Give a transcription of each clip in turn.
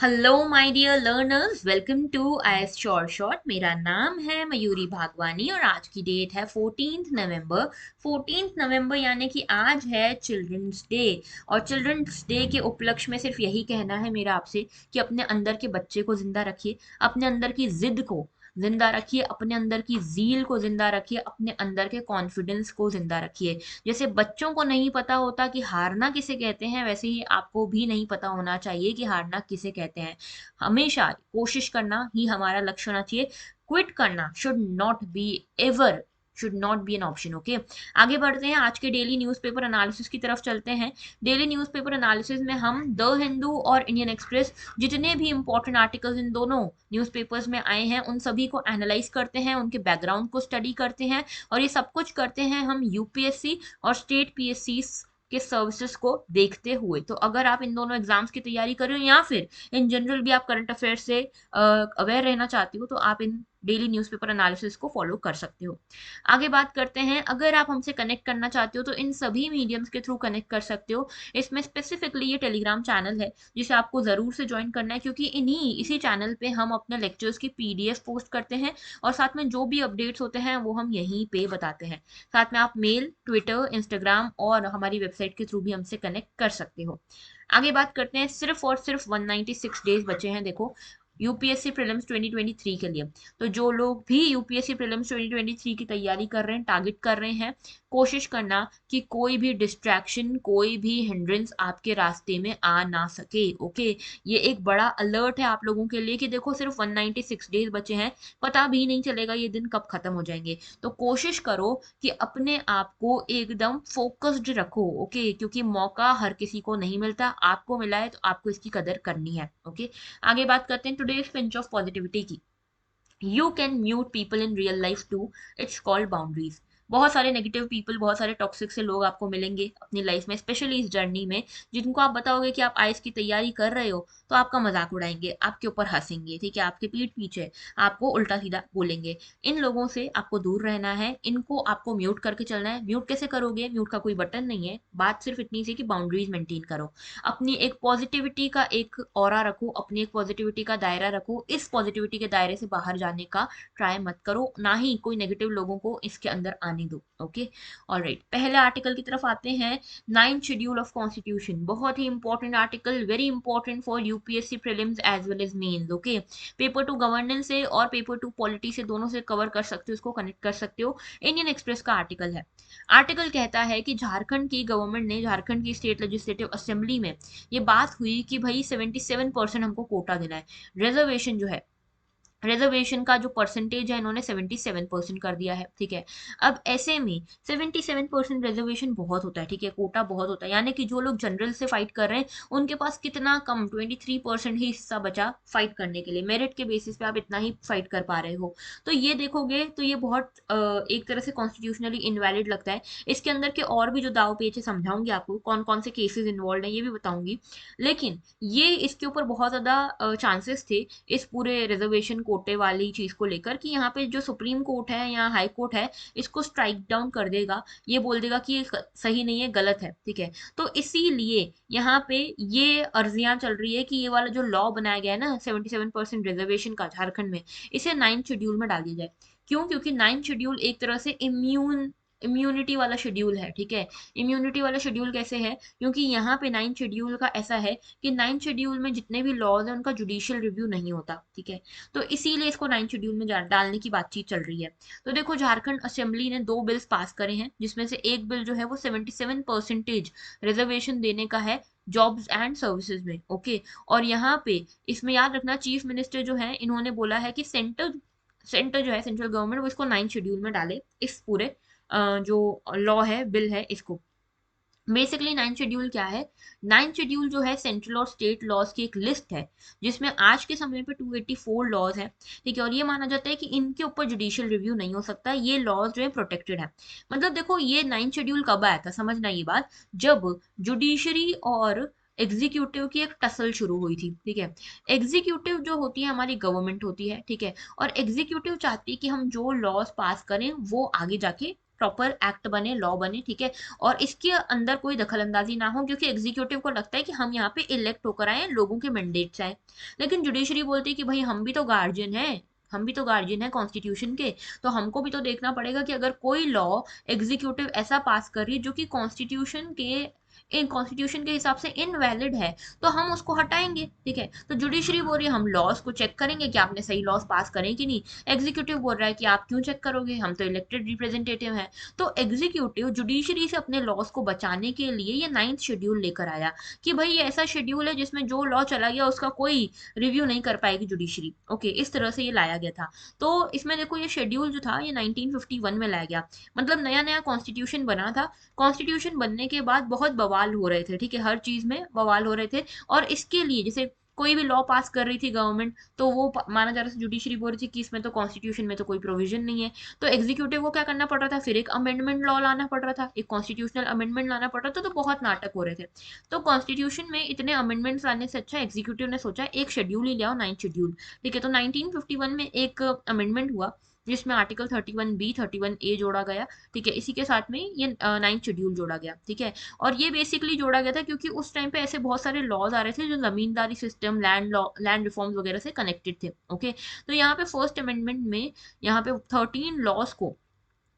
Hello my dear learners, welcome to IAS short. मेरा नाम है मयूरी भागवानी और आज की डेट है 14 नवंबर। 14 नवंबर यानी कि आज है चिल्ड्रंस डे। और चिल्ड्रंस डे के उपलक्ष्य में सिर्फ यही कहना है मेरा आपसे कि अपने अंदर के बच्चे को जिंदा रखिए, अपने अंदर की जिद को जिंदा रखिए, अपने अंदर की जील को जिंदा रखिए, अपने अंदर के कॉन्फिडेंस को जिंदा रखिए। जैसे बच्चों को नहीं पता होता कि हारना किसे कहते हैं, वैसे ही आपको भी नहीं पता होना चाहिए कि हारना किसे कहते हैं। हमेशा कोशिश करना ही हमारा लक्ष्य होना चाहिए। क्विट करना should not be an option. Okay, आगे बढ़ते हैं, आज के डेली न्यूज़पेपर एनालिसिस की तरफ चलते हैं। डेली न्यूज़पेपर एनालिसिस में हम द हिंदू और इंडियन एक्सप्रेस, जितने भी इंपॉर्टेंट आर्टिकल्स इन दोनों न्यूज़पेपर्स में आए हैं उन सभी को एनालाइज करते हैं, उनके बैकग्राउंड को स्टडी करते हैं। और ये सब कुछ करते हैं हम यूपीएससी और स्टेट पीएससी के सर्विसेज को देखते हुए। तो अगर आप इन दोनों एग्जाम्स की तैयारी कर रहे हो या फिर इन जनरल भी आप करंट अफेयर से अवेयर रहना चाहती हो, तो आप इन डेली न्यूज़पेपर एनालिसिस को फॉलो कर सकते हो। आगे बात करते हैं, अगर आप हमसे कनेक्ट करना चाहते हो तो इन सभी मीडियम्स के थ्रू कनेक्ट कर सकते हो। इसमें स्पेसिफिकली ये टेलीग्राम चैनल है जिसे आपको ज़रूर से ज्वाइन करना है, क्योंकि इसी चैनल पे हम अपने लेक्चर्स की पीडीएफ पोस्ट करते हैं और साथ में जो भी अपडेट्स होते हैं वो हम यहीं पे बताते हैं। साथ में आप मेल, ट्विटर, इंस्टाग्राम और हमारी वेबसाइट के थ्रू भी हमसे कनेक्ट कर सकते हो। आगे बात करते हैं, सिर्फ और सिर्फ 196 डेज बचे हैं देखो यूपीएससी प्रीलिम्स 2023 के लिए। तो जो लोग भी यूपीएससी प्रीलिम्स 2023 की तैयारी कर रहे हैं, टारगेट कर रहे हैं, कोशिश करना कि कोई भी डिस्ट्रैक्शन, कोई भी हिंड्रेंस आपके रास्ते में आ ना सके। ओके, ये एक बड़ा अलर्ट है आप लोगों के लिए कि देखो सिर्फ 196 डेज बचे हैं, पता भी नहीं चलेगा ये दिन कब खत्म हो जाएंगे। तो कोशिश करो कि अपने आप को एकदम फोकस्ड रखो। ओके, क्योंकि मौका हर किसी को नहीं मिलता, आपको मिला है तो आपको इसकी कदर करनी है। ओके, आगे बात करते हैं टुडे पिंच ऑफ पॉजिटिविटी की। You can mute people in real life too, it's called boundaries. बहुत सारे नेगेटिव पीपल, बहुत सारे टॉक्सिक से लोग आपको मिलेंगे अपनी लाइफ में, स्पेशली इस जर्नी में, जिनको आप बताओगे कि आप आईएएस की तैयारी कर रहे हो तो आपका मजाक उड़ाएंगे, आपके ऊपर हंसेंगे, ठीक है, आपके पीठ पीछे आपको उल्टा सीधा बोलेंगे। इन लोगों से आपको दूर रहना है, इनको आपको म्यूट करके चलना है। म्यूट कैसे करोगे? म्यूट का कोई बटन नहीं है, बात सिर्फ इतनी सी कि बाउंड्रीज मेंटेन करो। अपनी एक पॉजिटिविटी का एक ऑरा रखो, अपनी एक पॉजिटिविटी का दायरा रखो, इस पॉजिटिविटी के दायरे से बाहर जाने का ट्राई मत करो, ना ही कोई नेगेटिव लोगों को इसके अंदर आने दो। ओके, ऑलराइट, पहले आर्टिकल की तरफ आते हैं। 9th शेड्यूल ऑफ कॉन्स्टिट्यूशन, बहुत ही important article, very important for UPSC prelims as well as mains. Okay, paper two governance से और पेपर टू पॉलिटी से, दोनों से कवर कर सकते हो, उसको कनेक्ट कर सकते हो। इंडियन एक्सप्रेस का आर्टिकल है। आर्टिकल कहता है कि झारखंड की गवर्नमेंट ने, झारखंड की स्टेट लेजिस्लेटिव असेंबली में ये बात हुई कि भाई 77% हमको कोटा देना है। रिजर्वेशन जो है, रिजर्वेशन का जो परसेंटेज है इन्होंने 77% कर दिया है। ठीक है, अब ऐसे में 77% रिजर्वेशन बहुत होता है, ठीक है, कोटा बहुत होता है, यानी कि जो लोग जनरल से फाइट कर रहे हैं उनके पास कितना कम 23% ही हिस्सा बचा फाइट करने के लिए। मेरिट के बेसिस पे आप इतना ही फाइट कर पा रहे हो। तो ये देखोगे तो ये बहुत एक तरह से कॉन्स्टिट्यूशनली इनवैलिड लगता है। इसके अंदर के और भी जो दाव पेच है समझाऊंगी आपको, कौन कौन से केसेस इन्वॉल्व हैं ये भी बताऊंगी। लेकिन ये इसके ऊपर बहुत ज़्यादा चांसेस थे इस पूरे रिजर्वेशन कोटे वाली चीज को लेकर कि यहाँ पे जो सुप्रीम कोर्ट है या हाई कोर्ट है इसको स्ट्राइक डाउन कर देगा, ये बोल देगा कि ये सही नहीं है, गलत है। ठीक है, तो इसीलिए यहाँ पे ये अर्जियां चल रही है कि ये वाला जो लॉ बनाया गया है ना 77% रिजर्वेशन का झारखंड में, इसे 9th शेड्यूल में डाल दिया जाए। क्यों? क्योंकि 9th शेड्यूल एक तरह से इम्यूनिटी वाला शेड्यूल है। ठीक है, इम्यूनिटी वाला शेड्यूल कैसे है? क्योंकि यहाँ पे 9th शेड्यूल का ऐसा है कि 9th शेड्यूल में जितने भी लॉज हैं उनका जुडिशियल रिव्यू नहीं होता। ठीक है, तो इसीलिए इसको 9th शेड्यूल में डालने की बातचीत चल रही है। तो देखो, झारखंड असेंबली ने 2 बिल्स पास करे हैं, जिसमें से एक बिल जो है वो 77% रिजर्वेशन देने का है जॉब्स एंड सर्विसेज में। ओके, और यहाँ पे इसमें याद रखना, चीफ मिनिस्टर जो है इन्होंने बोला है कि सेंटर जो है, सेंट्रल गवर्नमेंट, वो इसको 9th शेड्यूल में डाले, इस पूरे जो लॉ है, बिल है, इसको। बेसिकली 9th शेड्यूल क्या है? 9th शेड्यूल जो है सेंट्रल और स्टेट लॉज की एक लिस्ट है, जिसमें आज के समय पे 284 लॉज हैं। ठीक है, और ये माना जाता है कि इनके ऊपर जुडिशियल रिव्यू नहीं हो सकता, ये लॉज जो है प्रोटेक्टेड है। मतलब देखो, ये 9th शेड्यूल कब आया था समझना ये बात, जब जुडिशरी और एग्जीक्यूटिव की एक टसल शुरू हुई थी। ठीक है, एग्जीक्यूटिव जो होती है हमारी गवर्नमेंट होती है, ठीक है, और एग्जीक्यूटिव चाहती है कि हम जो लॉज पास करें वो आगे जाके प्रॉपर एक्ट बने, लॉ बने, ठीक है, और इसके अंदर कोई दखल अंदाजी ना हो, क्योंकि एग्जीक्यूटिव को लगता है कि हम यहाँ पे इलेक्ट होकर आए, लोगों के मैंडेट से आए। लेकिन जुडिशरी बोलती है कि भाई हम भी तो गार्जियन हैं, हम भी तो गार्जियन है कॉन्स्टिट्यूशन के, तो हमको भी तो देखना पड़ेगा कि अगर कोई लॉ एग्जीक्यूटिव ऐसा पास कर रही है जो कि कॉन्स्टिट्यूशन के हिसाब से इनवैलिड है, तो हम उसको हटाएंगे, ठीक है। तो जुडिशरी बोल रही है हम लॉज को चेक करेंगे कि आपने सही लॉज पास करें कि नहीं। एग्जीक्यूटिव बोल रहा है कि आप क्यों चेक करोगे, हम तो इलेक्टेड रिप्रेजेंटेटिव हैं। तो एग्जीक्यूटिव जुडिशरी से अपने लॉज को बचाने के लिए ये 9th शेड्यूल लेकर आया कि भाई ये ऐसा शेड्यूल है जिसमें जो लॉ चला गया उसका कोई रिव्यू नहीं कर पाएगी जुडिशरी। ओके, इस तरह से ये लाया गया था। तो इसमें देखो ये शेड्यूल जो था ये 1951 में लाया गया, मतलब नया नया कॉन्स्टिट्यूशन बना था। कॉन्स्टिट्यूशन बनने के बाद बहुत बवाल हो रहे थे, ठीक है, हर चीज में बवाल हो रहे थे। और इसके लिए जैसे कोई भी लॉ पास कर रही थी गवर्नमेंट, तो वो माना जा रहा था, जुडिशरी बोल रही थी कि इसमें तो कॉन्स्टिट्यूशन में तो कोई प्रोविजन नहीं है। तो एग्जीक्यूटिव को क्या करना पड़ रहा था, फिर एक अमेंडमेंट लॉ लाना पड़ रहा था, एक कॉन्स्टिट्यूशनल अमेंडमेंट लाना पड़ रहा था, तो बहुत नाटक हो रहे थे। तो कॉन्स्टिट्यूशन में इतने अमेंडमेंट्स लाने से अच्छा एग्जीक्यूटिव ने सोचा एक शेड्यूल ही ले आओ, 9th शेड्यूल, ठीक है। तो 1951 में एक अमेंडमेंट हुआ जिसमें आर्टिकल 31B 31A जोड़ा गया, ठीक है। इसी के साथ में ये 9th शेड्यूल जोड़ा गया, ठीक है। और ये बेसिकली जोड़ा गया था क्योंकि उस टाइम पे ऐसे बहुत सारे लॉज आ रहे थे जो zamindari system, land law, land reforms वगैरह से कनेक्टेड थे। ओके, तो यहाँ पे फर्स्ट अमेंडमेंट में यहाँ पे 13 लॉज को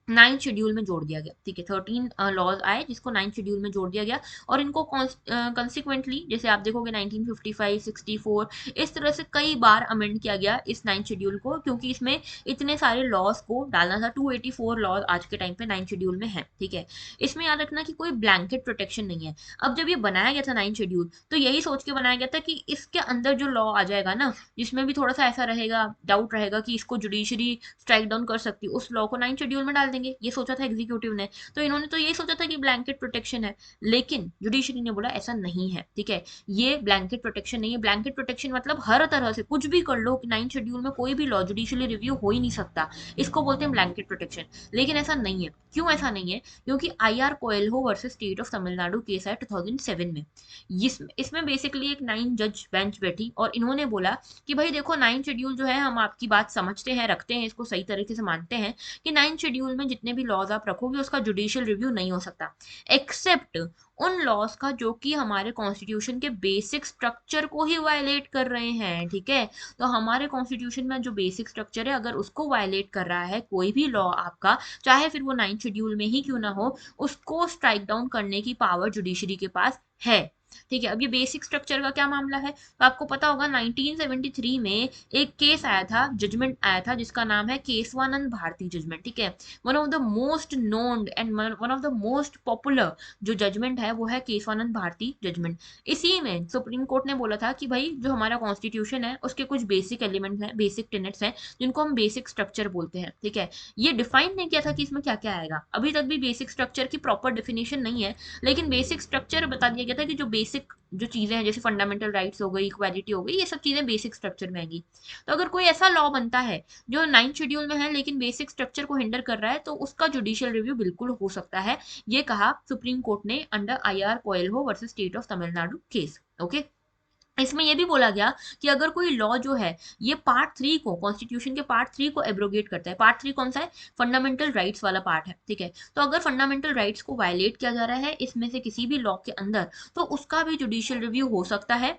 9th शेड्यूल में जोड़ दिया गया, ठीक है। 13 लॉज आए जिसको 9th शेड्यूल में जोड़ दिया गया, और इनको कंसिक्वेंटली जैसे आप देखोगे 1955, 64, इस तरह से कई बार अमेंड किया गया इस 9th शेड्यूल को, क्योंकि इसमें इतने सारे लॉज को डालना था। 284 लॉज आज के टाइम पे 9th शेड्यूल में है, ठीक है। इसमें याद रखना कि कोई ब्लैंकेट प्रोटेक्शन नहीं है। अब जब ये बनाया गया था 9th शेड्यूल, तो यही सोच के बनाया गया था कि इसके अंदर जो लॉ आ जाएगा ना, जिसमें भी थोड़ा सा ऐसा रहेगा, डाउट रहेगा कि इसको जुडिशरी स्ट्राइक डाउन कर सकती है, उस लॉ को 9th शेड्यूल में डाल देंगे, ये सोचा था एग्जीक्यूटिव ने। तो इन्होंने तो यही सोचा था कि ब्लैंकेट प्रोटेक्शन है, लेकिन जुडिशरी ने बोला ऐसा नहीं है, ठीक है। ये ब्लैंकेट प्रोटेक्शन नहीं है। ब्लैंकेट प्रोटेक्शन मतलब हर तरह से कुछ भी कर लो कि 9th शेड्यूल में कोई भी लॉ जुडिशली रिव्यू हो ही नहीं सकता, इसको बोलते हैं ब्लैंकेट प्रोटेक्शन। लेकिन ऐसा नहीं है। क्यों ऐसा नहीं है? क्योंकि IR Coelho versus state of Tamil Nadu case है 2007 में। इसमें बेसिकली एक 9 जज बेंच बैठी और इन्होंने बोला कि भाई देखो 9th शेड्यूल जो है हम आपकी बात समझते हैं, रखते हैं, इसको सही तरीके से मानते हैं कि 9th शेड्यूल में जितने भी लॉज आप रखोगे उसका जुडिशियल रिव्यू नहीं हो सकता, एक्सेप्ट उन लॉज का जो कि हमारे कॉन्स्टिट्यूशन के बेसिक स्ट्रक्चर को ही वायलेट कर रहे हैं, ठीक है। तो हमारे कॉन्स्टिट्यूशन में जो बेसिक स्ट्रक्चर है अगर उसको वायलेट कर रहा है कोई भी लॉ आपका, चाहे फिर वो 9th शेड्यूल में ही क्यों ना हो, उसको स्ट्राइक डाउन करने की पावर जुडिशरी के पास है, ठीक है। अब ये बेसिक स्ट्रक्चर का क्या मामला है, तो आपको पता होगा 1973 में एक केस आया था, जजमेंट आया था जिसका नाम है केशवानंद भारती जजमेंट, ठीक है। One of the most known and one of the most popular जो जजमेंट है वो है केशवानंद भारती जजमेंट। इसी में सुप्रीम कोर्ट ने बोला था कि भाई जो हमारा कॉन्स्टिट्यूशन है उसके कुछ बेसिक एलिमेंट्स हैं, बेसिक टेनेट्स हैं, जिनको हम बेसिक स्ट्रक्चर बोलते हैं, ठीक है। ये डिफाइन नहीं किया था कि इसमें क्या क्या आएगा, अभी तक भी बेसिक स्ट्रक्चर की प्रॉपर डेफिनेशन नहीं है, लेकिन बेसिक स्ट्रक्चर बता दिया गया था कि जो बेसिक जो चीजें हैं जैसे फंडामेंटल राइट्स हो गई, इक्वालिटी हो गई, ये सब चीजें बेसिक स्ट्रक्चर में आएंगी। तो अगर कोई ऐसा लॉ बनता है जो 9th शेड्यूल में है लेकिन बेसिक स्ट्रक्चर को हिंडर कर रहा है, तो उसका जुडिशियल रिव्यू बिल्कुल हो सकता है, ये कहा सुप्रीम कोर्ट ने under IR Coelho versus state of Tamil Nadu case. Okay, इसमें यह भी बोला गया कि अगर कोई लॉ जो है ये पार्ट 3 को, कॉन्स्टिट्यूशन के पार्ट 3 को एब्रोगेट करता है, पार्ट 3 कौन सा है, फंडामेंटल राइट्स वाला पार्ट है, ठीक है। तो अगर फंडामेंटल राइट्स को वायलेट किया जा रहा है इसमें से किसी भी लॉ के अंदर, तो उसका भी जुडिशियल रिव्यू हो सकता है,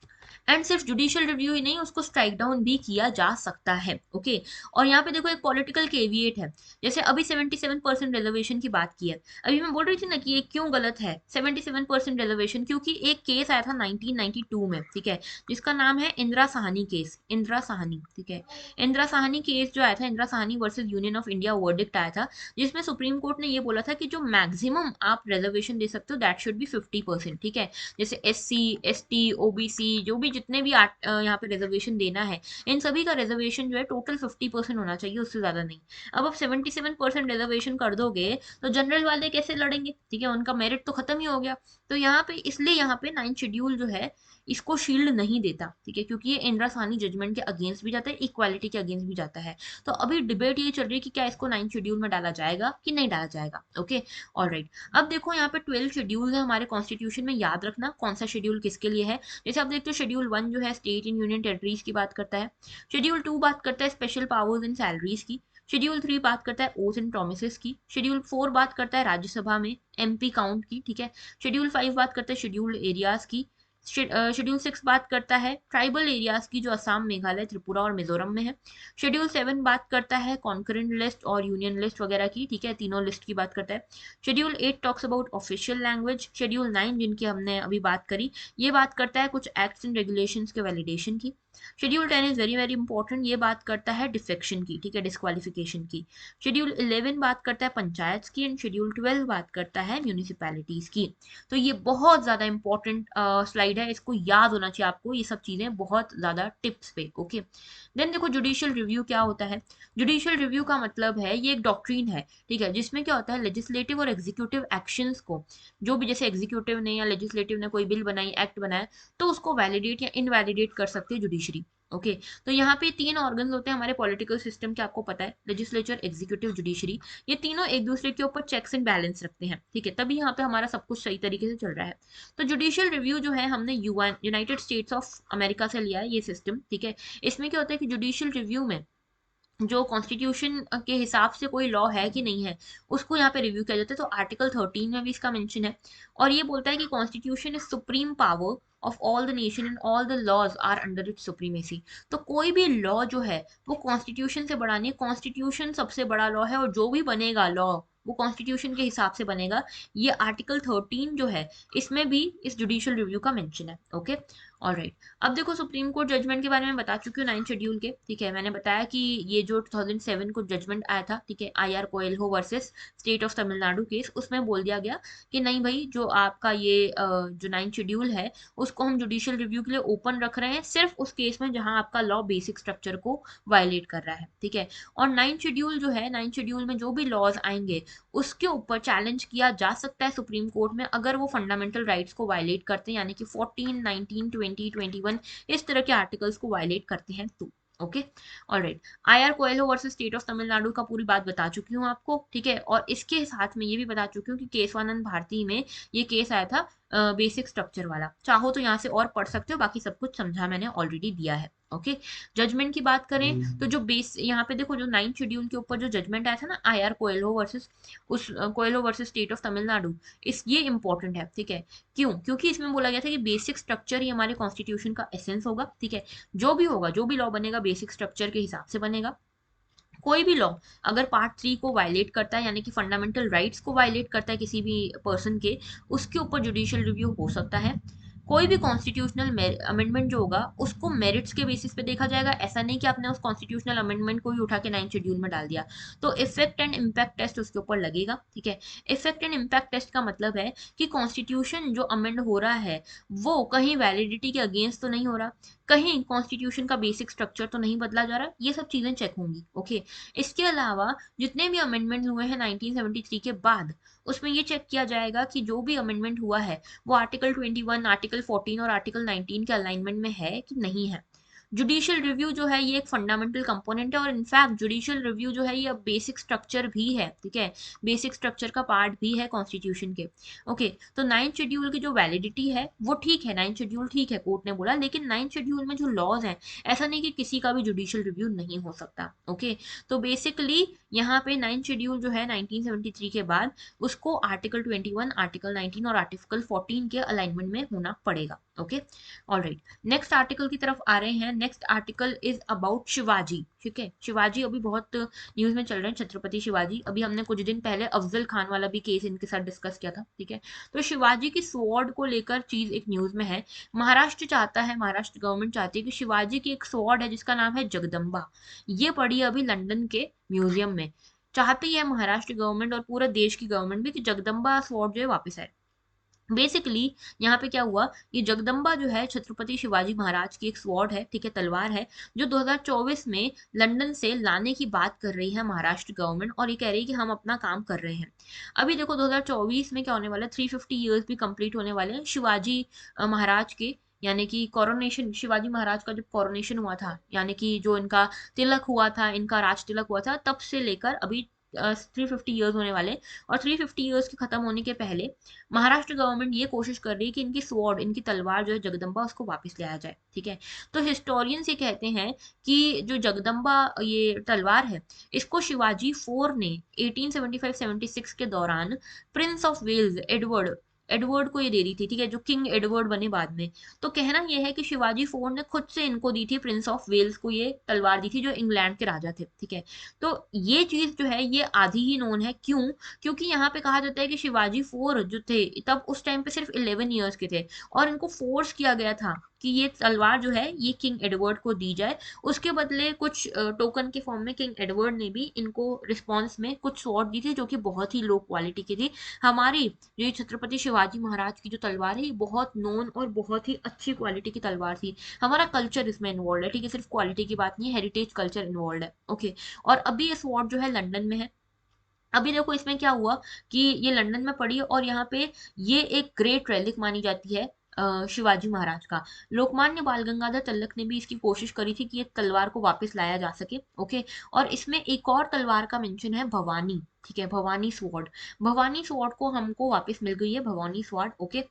एंड सिर्फ जुडिशियल रिव्यू ही नहीं, उसको स्ट्राइक डाउन भी किया जा सकता है। ओके, और यहाँ पे देखो एक पॉलिटिकल केविएट है, जैसे अभी 77% रिजर्वेशन की बात की है, अभी मैं बोल रही थी ना कि ये क्यों गलत है 77% रिजर्वेशन, क्योंकि एक केस आया था 1992 में, ठीक है, जिसका नाम है इंदिरा साहनी केस, इंदिरा साहनी, ठीक है। इंदिरा साहनी केस जो आया था, Indira Sahni versus union of India verdict आया था, जिसमें सुप्रीम कोर्ट ने ये बोला था कि जो मैक्सिमम आप रिजर्वेशन दे सकते हो दैट शुड बी 50%, ठीक है। जैसे SC ST OBC जो भी जितने भी यहाँ पे रिजर्वेशन देना है, इन सभी का रिजर्वेशन जो है टोटल 50% होना चाहिए, उससे ज्यादा नहीं। अब आप 77% रिजर्वेशन कर दोगे तो जनरल वाले कैसे लड़ेंगे, ठीक है, उनका मेरिट तो खत्म ही हो गया। तो यहाँ पे इसलिए यहाँ पे 9th शेड्यूल जो है इसको शील्ड नहीं देता, ठीक है, क्योंकि ये इंदिरा साहनी जजमेंट के अगेंस्ट भी जाता है, इक्वालिटी के अगेंस्ट भी जाता है। तो अभी डिबेट ये चल रही है कि क्या इसको 9th शेड्यूल में डाला जाएगा कि नहीं डाला जाएगा। Okay, alright. अब देखो यहाँ पे 12 शेड्यूल है हमारे कॉन्स्टिट्यूशन में, याद रखना कौन सा शेड्यूल किसके लिए है। जैसे आप देखते हो शेड्यूल 1 जो है स्टेट एंड यूनियन टेरिटरीज की बात करता है, शेड्यूल 2 बात करता है स्पेशल पावर्स एंड सैलरीज की, शेड्यूल 3 बात करता है ओथ एंड प्रोमिसेस की। शेड्यूल 4 बात करता है राज्यसभा में एमपी काउंट की, ठीक है। शेड्यूल 5 बात करता है शेड्यूल्ड एरियाज की। शेड्यूल 6 बात करता है ट्राइबल एरियाज की, जो असम, मेघालय, त्रिपुरा और मिजोरम में है। शेड्यूल 7 बात करता है कॉन्करेंट लिस्ट और यूनियन लिस्ट वगैरह की, ठीक है, तीनों लिस्ट की बात करता है। Schedule 8 talks about official language. Schedule 9 जिनकी हमने अभी बात करी, ये बात करता है कुछ एक्ट्स एंड रेगुलेशंस के वैलिडेशन की। Schedule 10 is very very important, ये बात करता है डिफेक्शन की, ठीक है, डिस्क्वालिफिकेशन की। शेड्यूल 11 बात करता है पंचायत की एंड शेड्यूल 12 बात करता है म्यूनिसिपैलिटीज की। तो ये बहुत ज्यादा इंपॉर्टेंट स्लाइड है, इसको याद होना चाहिए आपको, ये सब चीजें बहुत ज्यादा टिप्स पे। ओके, देन देखो जुडिशियल रिव्यू क्या होता है। जुडिशियल रिव्यू का मतलब है ये एक डॉक्ट्रीन है, ठीक है, जिसमें क्या होता है लेजिस्लेटिव और एग्जीक्यूटिव एक्शंस को, जो भी जैसे एग्जीक्यूटिव ने या लेजिस्लेटिव ने कोई बिल बनाई, एक्ट बनाया, तो उसको वैलिडेट या इनवैलिडेट कर सकती है जुडिशरी। ओके, तो यहाँ पे तीन ऑर्गन्स होते हैं हमारे पॉलिटिकल सिस्टम के, आपको पता है, लेजिस्लेचर, एग्जीक्यूटिव, जुडिशरी। ये तीनों एक दूसरे के ऊपर चेक्स एंड बैलेंस रखते हैं, ठीक है, तभी यहाँ पे हमारा सब कुछ सही तरीके से चल रहा है। तो जुडिशियल रिव्यू जो है हमने यूनाइटेड स्टेट्स ऑफ अमेरिका से लिया है ये सिस्टम, ठीक है। इसमें क्या होता है कि जुडिशियल रिव्यू में जो कॉन्स्टिट्यूशन के हिसाब से कोई लॉ है कि नहीं है, उसको यहाँ पे रिव्यू किया जाता है। तो आर्टिकल 13 में भी इसका मेंशन है, और ये बोलता है कि constitution is supreme power of all the nation and all the laws are under its supremacy. तो कोई भी लॉ जो है वो कॉन्स्टिट्यूशन से बड़ा नहीं है, कॉन्स्टिट्यूशन सबसे बड़ा लॉ है, और जो भी बनेगा लॉ वो कॉन्स्टिट्यूशन के हिसाब से बनेगा। ये आर्टिकल 13 जो है इसमें भी इस जुडिशियल रिव्यू का मेंशन है। Okay, alright. अब देखो सुप्रीम कोर्ट जजमेंट के बारे में बता चुकी हूँ 9 शेड्यूल के, ठीक है। मैंने बताया कि ये जो 2007 को जजमेंट आया था, ठीक है, IR Coelho versus state of Tamil Nadu case, उसमें बोल दिया गया कि नहीं भाई, जो आपका ये जो 9 शेड्यूल है उसको हम जुडिशियल रिव्यू के लिए ओपन रख रहे हैं, सिर्फ उस केस में जहां आपका लॉ बेसिक स्ट्रक्चर को वायलेट कर रहा है, ठीक है। और 9 शेड्यूल जो है, 9 शेड्यूल में जो भी लॉज आएंगे उसके ऊपर चैलेंज किया जा सकता है सुप्रीम कोर्ट में, अगर वो फंडामेंटल राइट्स को वायलेट करते हैं, यानी कि 14, 19, 20, 21 इस तरह के आर्टिकल्स को वायलेट करते हैं तो। Okay, alright. IR Coelho versus state of Tamil Nadu का पूरी बात बता चुकी हूँ आपको, ठीक है। और इसके साथ में ये भी बता चुकी हूँ कि केशवानंद भारती में ये केस आया था बेसिक स्ट्रक्चर वाला। चाहो तो यहाँ से और पढ़ सकते हो, बाकी सब कुछ समझा मैंने ऑलरेडी दिया है। ओके, जजमेंट की बात करें तो जो बेस यहाँ पे देखो, जो 9 शेड्यूल के ऊपर जो जजमेंट आया था ना, आईआर कोएल्हो वर्सेस उस Coelho versus state of Tamil Nadu, इस ये इंपॉर्टेंट है, ठीक है। क्यों? क्योंकि इसमें बोला गया था कि बेसिक स्ट्रक्चर ही हमारे कॉन्स्टिट्यूशन का एसेंस होगा, ठीक है। जो भी होगा, जो भी लॉ बनेगा बेसिक स्ट्रक्चर के हिसाब से बनेगा। कोई भी लॉ अगर पार्ट 3 को वायलेट करता है, यानी कि फंडामेंटल राइट्स को वायलेट करता है किसी भी पर्सन के, उसके ऊपर जुडिशियल रिव्यू हो सकता है। कोई भी कॉन्स्टिट्यूशनल अमेंडमेंट जो होगा उसको मेरिट्स के बेसिस पे देखा जाएगा, ऐसा नहीं कि आपने उस कॉन्स्टिट्यूशनल अमेंडमेंट को ही उठा के 9 शेड्यूल में डाल दिया। तो इफेक्ट एंड इम्पैक्ट टेस्ट उसके ऊपर लगेगा, ठीक है। इफेक्ट एंड इम्पैक्ट टेस्ट का मतलब है कि कॉन्स्टिट्यूशन जो अमेंड हो रहा है वो कहीं वैलिडिटी के अगेंस्ट तो नहीं हो रहा, कहीं कॉन्स्टिट्यूशन का बेसिक स्ट्रक्चर तो नहीं बदला जा रहा, ये सब चीजें चेक होंगी। ओके, इसके अलावा जितने भी अमेंडमेंट हुए हैं 1973 के बाद, उसमें ये चेक किया जाएगा कि जो भी अमेंडमेंट हुआ है वो आर्टिकल 21, आर्टिकल 14 और आर्टिकल 19 के अलाइनमेंट में है कि नहीं है। जुडिशियल रिव्यू जो है ये एक फंडामेंटल कंपोनेंट है, और इनफैक्ट जुडिशियल रिव्यू जो है ये बेसिक स्ट्रक्चर भी है, ठीक है, बेसिक स्ट्रक्चर का पार्ट भी है कॉन्स्टिट्यूशन के। ओके, तो 9 शेड्यूल की जो वैलिडिटी है वो ठीक है, 9 शेड्यूल ठीक है, कोर्ट ने बोला, लेकिन 9 शेड्यूल में जो लॉज हैं, ऐसा नहीं कि किसी का भी जुडिशियल रिव्यू नहीं हो सकता। ओके, तो बेसिकली यहाँ पे 9 शेड्यूल जो है 1973 के बाद, उसको आर्टिकल 21, आर्टिकल 19 और आर्टिकल 14 के अलाइनमेंट में होना पड़ेगा। Okay, alright. नेक्स्ट आर्टिकल की तरफ आ रहे हैं। Next article is about Shivaji, ठीक है। शिवाजी अभी बहुत न्यूज में चल रहे हैं, छत्रपति शिवाजी। अभी हमने कुछ दिन पहले अफजल खान वाला भी केस इनके साथ डिस्कस किया था, ठीक है। तो शिवाजी की स्वॉर्ड को लेकर चीज एक न्यूज में है। महाराष्ट्र चाहता है, महाराष्ट्र गवर्नमेंट चाहती है कि शिवाजी की एक स्वॉर्ड है जिसका नाम है जगदम्बा, ये पड़ी है अभी लंदन के म्यूजियम में। चाहती है महाराष्ट्र गवर्नमेंट और पूरा देश की गवर्नमेंट भी कि जगदम्बा स्वॉर्ड जो है वापस आए। बेसिकली यहाँ पे क्या हुआ, ये जगदम्बा जो है छत्रपति शिवाजी महाराज की एक स्वॉर्ड है, ठीक है, तलवार है, जो 2024 में लंदन से लाने की बात कर रही है महाराष्ट्र गवर्नमेंट, और ये कह रही है कि हम अपना काम कर रहे हैं। अभी देखो 2024 में क्या होने वाला है, 350 ईयर्स भी कंप्लीट होने वाले हैं शिवाजी महाराज के, यानी कि कोरोनेशन, शिवाजी महाराज का जब कोरोनेशन हुआ था, यानी कि जो इनका तिलक हुआ था, इनका राज तिलक हुआ था, तब से लेकर अभी 350 ईयर्स होने वाले, और 350 ईयर्स के खत्म होने के पहले महाराष्ट्र गवर्नमेंट ये कोशिश कर रही है कि इनकी स्वॉर्ड, इनकी तलवार जो है जगदम्बा, उसको वापस लाया जाए। ठीक है, तो हिस्टोरियंस ये कहते हैं कि जो जगदम्बा ये तलवार है, इसको शिवाजी 4 ने 1875-76 के दौरान Prince of Wales Edward Edward को ये दे दी थी। ठीक है, जो किंग एडवर्ड बने बाद में। तो कहना यह है कि शिवाजी 4 ने खुद से इनको दी थी, प्रिंस ऑफ वेल्स को ये तलवार दी थी, जो इंग्लैंड के राजा थे। ठीक है, तो ये चीज जो है ये आधी ही नोन है। क्यों? क्योंकि यहाँ पे कहा जाता है कि शिवाजी 4 जो थे तब उस टाइम पे सिर्फ 11 ईयर्स के थे, और इनको फोर्स किया गया था कि ये तलवार जो है ये किंग एडवर्ड को दी जाए। उसके बदले कुछ टोकन के फॉर्म में किंग एडवर्ड ने भी इनको रिस्पॉन्स में कुछ स्वॉर्ड दी थी, जो कि बहुत ही लो क्वालिटी की थी। हमारी जो ये छत्रपति शिवाजी महाराज की जो तलवार है, ये बहुत नोन और बहुत ही अच्छी क्वालिटी की तलवार थी। हमारा कल्चर इसमें इन्वॉल्व है। ठीक है, सिर्फ क्वालिटी की बात नहीं है, हेरिटेज कल्चर इन्वॉल्व है। ओके, और अभी ये स्वॉर्ड जो है लंदन में है। अभी देखो इसमें क्या हुआ कि ये लंदन में पड़ी है, और यहाँ पे ये एक ग्रेट रेलिक मानी जाती है शिवाजी महाराज का। लोकमान्य बाल गंगाधर तिलक ने भी इसकी कोशिश करी थी कि ये तलवार को वापस लाया जा सके। ओके, और इसमें एक और तलवार का मेंशन है, भवानी। ठीक है, भवानी स्वॉर्ड। भवानी स्वॉर्ड को हमको वापस मिल गई है, भवानी स्वॉर्ड। ओके,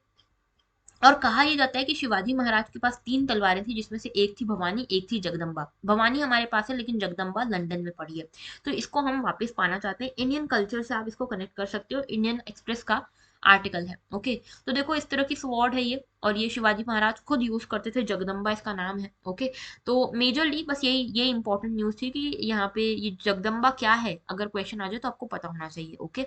और कहा यह जाता है कि शिवाजी महाराज के पास 3 तलवारें थी, जिसमें से एक थी भवानी, एक थी जगदम्बा। भवानी हमारे पास है, लेकिन जगदम्बा लंदन में पड़ी है। तो इसको हम वापस पाना चाहते हैं। इंडियन कल्चर से आप इसको कनेक्ट कर सकते हो, इंडियन एक्सप्रेस का आर्टिकल है। ओके, तो देखो इस तरह की स्वॉर्ड है ये, और ये शिवाजी महाराज खुद यूज करते थे, जगदम्बा इसका नाम है। ओके, तो मेजरली बस यही ये इंपॉर्टेंट न्यूज थी कि यहाँ पे ये जगदम्बा क्या है, अगर क्वेश्चन आ जाए तो आपको पता होना चाहिए। ओके,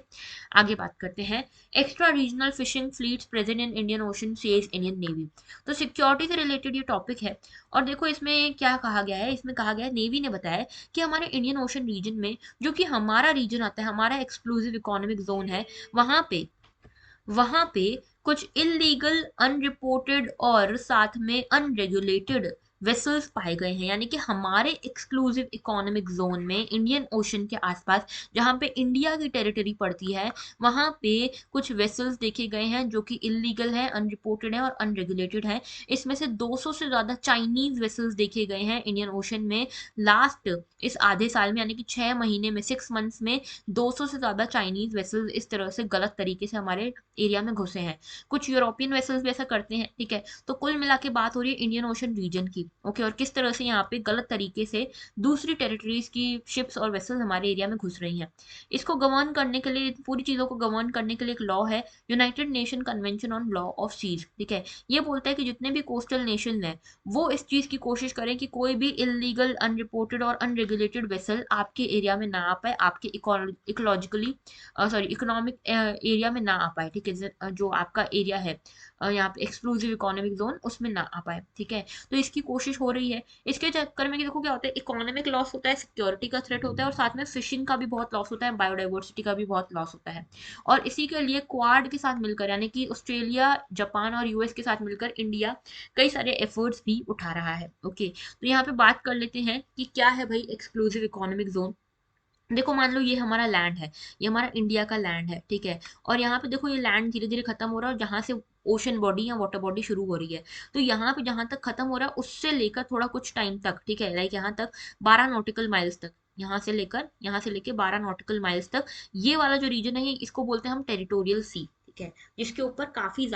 आगे बात करते हैं। Extra regional fishing fleets present in Indian ocean says Indian navy. तो सिक्योरिटी से रिलेटेड ये टॉपिक है, और देखो इसमें क्या कहा गया है। इसमें कहा गया है, नेवी ने बताया कि हमारे इंडियन ओशन रीजन में, जो कि हमारा रीजन आता है, हमारा एक्सक्लूसिव इकोनॉमिक जोन है, वहां पे कुछ इलीगल, अनरिपोर्टेड और साथ में अनरेगुलेटेड वेसल्स पाए गए हैं। यानी कि हमारे एक्सक्लूसिव इकोनॉमिक जोन में, इंडियन ओशन के आसपास, जहां पे इंडिया की टेरिटरी पड़ती है, वहां पे कुछ वेसल्स देखे गए हैं जो कि इलीगल है, अनरिपोर्टेड है और अनरेगुलेटेड है। इसमें से 200 से ज्यादा चाइनीज वेसल्स देखे गए हैं इंडियन ओशन में। लास्ट इस आधे साल में, यानी कि 6 महीने में, 6 मंथ्स में 200 से ज्यादा चाइनीज वेसल्स इस तरह से गलत तरीके से हमारे एरिया में घुसे हैं। कुछ यूरोपियन वेसल्स भी ऐसा करते हैं। ठीक है, तो कुल मिला के बात हो रही है इंडियन ओशन रीजन की। ओके, और किस तरह से यहाँ पे गलत तरीके से दूसरी टेरिटरीज की शिप्स और वेसल्स हमारे एरिया में घुस रही हैं। इसको गवर्न करने के लिए, पूरी चीजों को गवर्न करने के लिए एक लॉ है, United nation convention on law of Seas. ठीक है, ये बोलता है कि जितने भी कोस्टल नेशन हैं, वो इस चीज की कोशिश करें कि कोई भी इलीगल, अनरिपोर्टेड और अनरेगुलेटेड वेसल आपके एरिया में ना आ पाए, आपके इकोलॉजिकली सॉरी इकोनॉमिक एरिया में ना आ पाए। ठीक है, जो आपका एरिया है यहाँ पे एक्सक्लूसिव इकोनॉमिक जोन, उसमें ना आ पाए। ठीक है, तो इसकी कोशिश हो रही है। इसके चक्कर में देखो क्या होता है, इकोनॉमिक लॉस होता है, सिक्योरिटी का थ्रेट होता है, और साथ में फिशिंग का भी बहुत लॉस होता है, बायोडाइवर्सिटी का भी बहुत लॉस होता है। और इसी के लिए क्वाड के साथ मिलकर, यानी कि ऑस्ट्रेलिया, जापान और यूएस के साथ मिलकर, इंडिया कई सारे एफर्ट्स भी उठा रहा है। ओके, तो यहाँ पे बात कर लेते हैं कि क्या है भाई एक्सक्लूसिव इकोनॉमिक जोन। देखो मान लो ये हमारा लैंड है, ये हमारा इंडिया का लैंड है। ठीक है, और यहाँ पे देखो ये लैंड धीरे धीरे खत्म हो रहा है, और जहाँ से ओशन बॉडी या वाटर बॉडी शुरू हो रही है, तो यहाँ पे जहां तक खत्म हो रहा है उससे लेकर थोड़ा कुछ टाइम तक, ठीक है, लाइक यहाँ तक 12 नॉटिकल माइल्स तक, यहाँ से लेके 12 नॉटिकल माइल्स तक, ये वाला जो रीजन है इसको बोलते हैं हम टेरिटोरियल सी। ठीक है, जिसके ऊपर काफी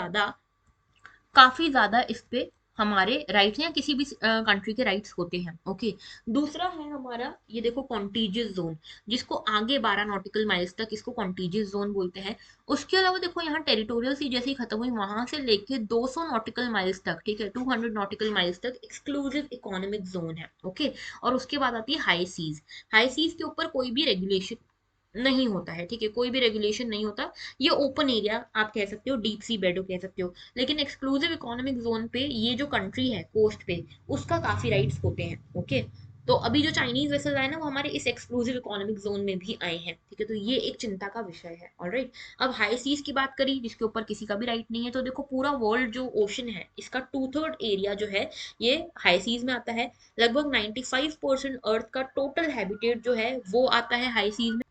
ज्यादा इस पे हमारे राइट्स हैं, या किसी भी कंट्री के राइट्स होते हैं। ओके, दूसरा है हमारा ये देखो कॉन्टीजियस जोन, जिसको आगे 12 नॉटिकल माइल्स तक इसको कॉन्टीजियस जोन बोलते हैं। उसके अलावा देखो यहाँ टेरिटोरियल सी जैसे ही खत्म हुई, वहां से लेके 200 नॉटिकल माइल्स तक, ठीक है, 200 नॉटिकल माइल्स तक एक्सक्लूसिव इकोनॉमिक जोन है। ओके, और उसके बाद आती है हाई सीज। हाई सीज के ऊपर कोई भी रेगुलेशन नहीं होता है। ठीक है, कोई भी रेगुलेशन नहीं होता, ये ओपन एरिया आप कह सकते हो, डीप सी बेडो कह सकते हो। लेकिन एक्सक्लूसिव इकोनॉमिक जोन पे ये जो कंट्री है कोस्ट पे, उसका काफी राइट्स होते हैं। ओके, तो अभी जो चाइनीज वेसल आए ना, वो हमारे इस एक्सक्लूसिव इकोनॉमिक जोन में भी आए हैं। ठीक है, तो ये एक चिंता का विषय है। ऑलराइट, अब हाई सीज की बात करी, जिसके ऊपर किसी का भी राइट नहीं है, तो देखो पूरा वर्ल्ड जो ओशन है, इसका 2/3 एरिया जो है ये हाई सीज में आता है। लगभग 95% अर्थ का टोटल हैबिटेट जो है वो आता है हाई सीज में।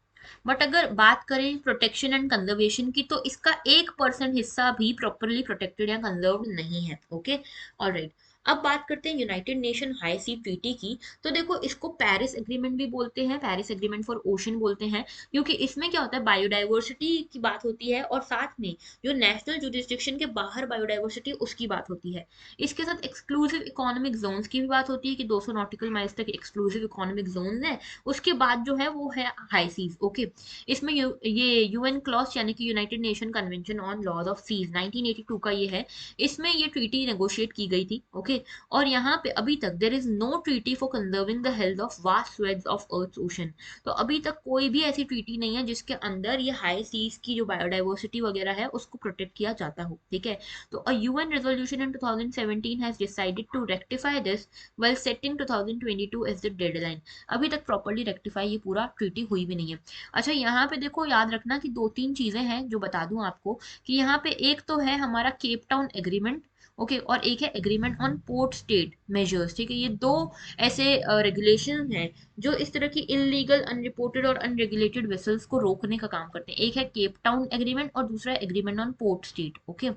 बट अगर बात करें प्रोटेक्शन एंड कंजर्वेशन की, तो इसका 1% हिस्सा भी प्रॉपरली प्रोटेक्टेड या कंजर्व्ड नहीं है। ओके, ऑलराइट, अब बात करते हैं यूनाइटेड नेशन हाई सी ट्रीटी की। तो देखो इसको पेरिस एग्रीमेंट भी बोलते हैं, पेरिस एग्रीमेंट फॉर ओशन बोलते हैं, क्योंकि इसमें क्या होता है, बायोडाइवर्सिटी की बात होती है और साथ में जो नेशनल जुरिस्डिक्शन के बाहर बायोडाइवर्सिटी उसकी बात होती है। इसके साथ एक्सक्लूसिव इकोनॉमिक जोन्स की भी बात होती है कि 200 नॉटिकल माइल्स तक एक्सक्लूसिव इकोनॉमिक जोन है। उसके बाद जो है वो है हाई सीज। ओके, इसमें ये यूएन क्लॉज यानी कि United nation convention on Laws of Seas 1982 का ये है, इसमें ये ट्रीटी नेगोशिएट की गई थी। ओके, और यहाँ पे अभी तक there is no treaty for conserving the health of vast swaths of earth ocean. तो अभी तक कोई भी ऐसी ट्रीटी नहीं है जिसके अंदर ये हाई सीज की जो बायोडाइवर्सिटी वगैरह है उसको प्रोटेक्ट किया जाता हो। ठीक है, तो a UN resolution in 2017 has decided to rectify this while setting 2022 as the deadline. अभी तक प्रॉपर्ली रेक्टिफाई ये पूरा ट्रीटी हुई भी नहीं है। अच्छा, यहाँ पे देखो याद रखना कि दो तीन चीजें हैं जो बता दूं आपको, कि यहाँ पे एक तो है हमारा केप टाउन एग्रीमेंट। ओके, और एक है agreement on port state measures. ठीक है, ये दो ऐसे रेगुलेशन हैं जो इस तरह की इलीगल अनरिपोर्टेड और अनरेगुलेटेड वेसल्स को रोकने का काम करते हैं। एक है केप टाउन एग्रीमेंट और दूसरा agreement on port state. Okay,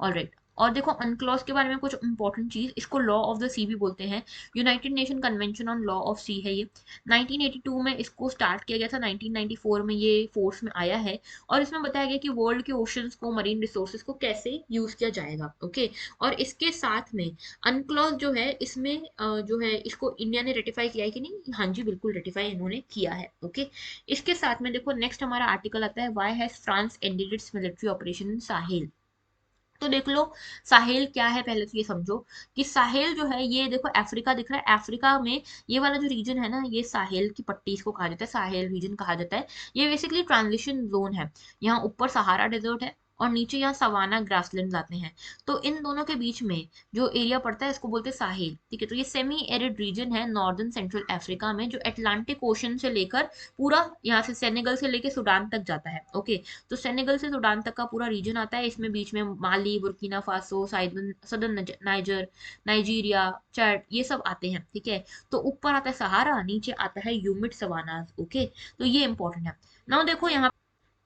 alright. और देखो अनक्लॉज के बारे में कुछ इंपॉर्टेंट चीज, इसको लॉ ऑफ द सी भी बोलते हैं। United nation convention on law of sea है ये, 1982 में इसको स्टार्ट किया गया था, 1994 में ये फोर्स में आया है। और इसमें बताया गया कि वर्ल्ड के ओशंस को, मरीन रिसोर्सेज को कैसे यूज किया जाएगा। ओके, और इसके साथ में अनक्लॉज जो है इसमें जो है इसको इंडिया ने रेटिफाई किया है कि नहीं? हाँ जी, बिल्कुल रेटिफाई इन्होंने किया है। ओके, इसके साथ में देखो नेक्स्ट हमारा आर्टिकल आता है, why has France ended it's military operation in Sahel. तो देख लो साहेल क्या है, पहले तो ये समझो कि साहेल जो है, ये देखो अफ्रीका दिख रहा है, अफ्रीका में ये वाला जो रीजन है ना, ये साहेल की पट्टी इसको कहा जाता है, साहेल रीजन कहा जाता है। ये बेसिकली ट्रांजिशन जोन है। यहाँ ऊपर सहारा डेजर्ट है और नीचे यहाँ सवाना ग्रासलैंड आते हैं। तो इन दोनों के बीच में जो एरिया पड़ता है इसको बोलते हैं साहेल। ठीक है, तो ये सेमी एरिड रीजन है नॉर्दर्न सेंट्रल अफ्रीका में, जो अटलांटिक ओशन से लेकर पूरा यहाँ से सेनेगल से लेकर सूडान तक जाता है। ओके, तो सेनेगल से सूडान तक का पूरा रीजन आता है। इसमें बीच में Mali, Burkina Faso, southern Niger, Nigeria, Chad, ये सब आते हैं। ठीक है, तो ऊपर आता है सहारा, नीचे आता है ह्यूमिड सवानास। ओके, तो ये इंपॉर्टेंट है। नाउ देखो यहाँ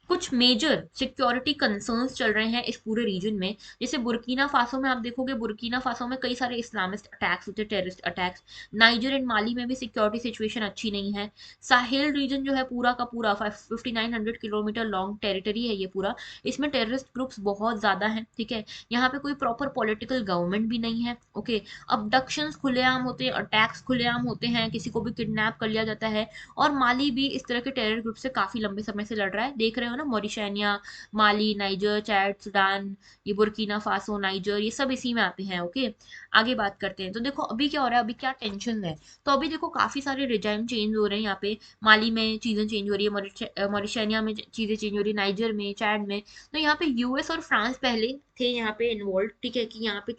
कुछ मेजर सिक्योरिटी कंसर्न्स चल रहे हैं इस पूरे रीजन में। जैसे बुर्किना फासो में आप देखोगे, बुर्किना फासो में कई सारे इस्लामिस्ट अटैक्स होते हैं, टेररिस्ट अटैक्स। नाइजर एंड माली में भी सिक्योरिटी सिचुएशन अच्छी नहीं है। साहेल रीजन जो है पूरा का पूरा 5900 किलोमीटर लॉन्ग टेरिटरी है ये पूरा, इसमें टेररिस्ट ग्रुप्स बहुत ज्यादा हैं। ठीक है, यहाँ पे कोई प्रॉपर पॉलिटिकल गवर्नमेंट भी नहीं है। ओके, अबडक्शंस खुलेआम होते हैं, अटैक्स खुलेआम होते हैं, किसी को भी किडनैप कर लिया जाता है। और माली भी इस तरह के टेरर ग्रुप से काफी लंबे समय से लड़ रहा है, देख रहे हो ना, मॉरिशनिया, माली, नाइजर, चैड, सुडान, ये बुर्किना फासो, नाइजर, ये सब इसी में आते हैं। ओके, आगे बात करते हैं। तो देखो अभी क्या हो रहा है, अभी क्या टेंशन है। तो अभी देखो काफी सारे रिजाइम चेंज हो रहे हैं यहाँ पे। माली में चीजें चेंज हो रही है, मॉरिशनिया में चीजें चेंज हो रही है, नाइजर में, चैड में। तो यहाँ पे यूएस और फ्रांस पहले थे यहाँ पे इन्वॉल्व। ठीक है, कि यहाँ पे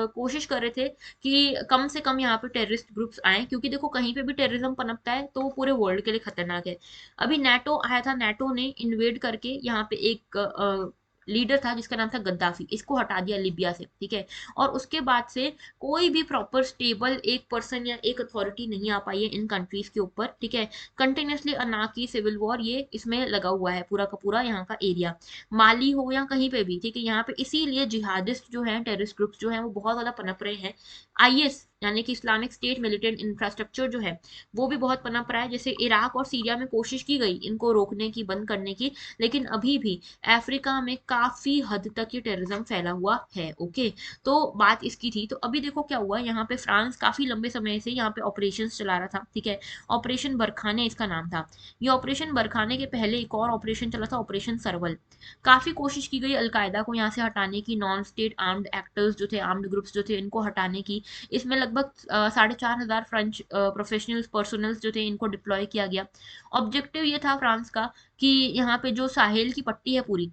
कोशिश कर रहे थे कि कम से कम यहाँ पे टेररिस्ट ग्रुप्स आए, क्योंकि देखो कहीं पे भी टेररिज्म पनपता है तो वो पूरे वर्ल्ड के लिए खतरनाक है। अभी नेटो आया था, नेटो ने इन्वेड करके यहाँ पे एक लीडर था जिसका नाम था गद्दाफी, इसको हटा दिया लिबिया से। ठीक है, और उसके बाद से कोई भी प्रॉपर स्टेबल एक पर्सन या एक अथॉरिटी नहीं आ पाई है इन कंट्रीज के ऊपर। ठीक है, कंटिन्यूसली अनाकी सिविल वॉर ये इसमें लगा हुआ है पूरा का पूरा यहाँ का एरिया, माली हो या कहीं पे भी। ठीक है, यहाँ पे इसीलिए जिहादिस्ट जो है, टेररिस्ट ग्रुप्स जो है वो बहुत ज्यादा पनप रहे हैं। आईएस यानी कि इस्लामिक स्टेट मिलिटेंट इंफ्रास्ट्रक्चर जो है वो भी बहुत पनप रहा है। जैसे इराक और सीरिया में कोशिश की गई इनको रोकने की, बंद करने की, लेकिन अभी भी अफ्रीका में काफी हद तक ये टेररिज्म फैला हुआ है। ओके, तो बात इसकी थी। तो अभी देखो क्या हुआ, यहाँ पे फ्रांस काफी लंबे समय से यहाँ पे ऑपरेशन चला रहा था। ठीक है, ऑपरेशन बरखाने इसका नाम था। ये ऑपरेशन बरखाने के पहले एक और ऑपरेशन चला था, ऑपरेशन सरवल। काफी कोशिश की गई अलकायदा को यहाँ से हटाने की, नॉन स्टेट आर्म्ड एक्टर्स जो थे, आर्म्ड ग्रुप्स जो थे, इनको हटाने की। इसमें लगभग 4500 फ्रेंच प्रोफेशनल्स पर्सनल्स जो थे इनको डिप्लॉय किया गया। ऑब्जेक्टिव ये था फ्रांस का कि यहाँ पे जो साहेल की पट्टी है पूरी,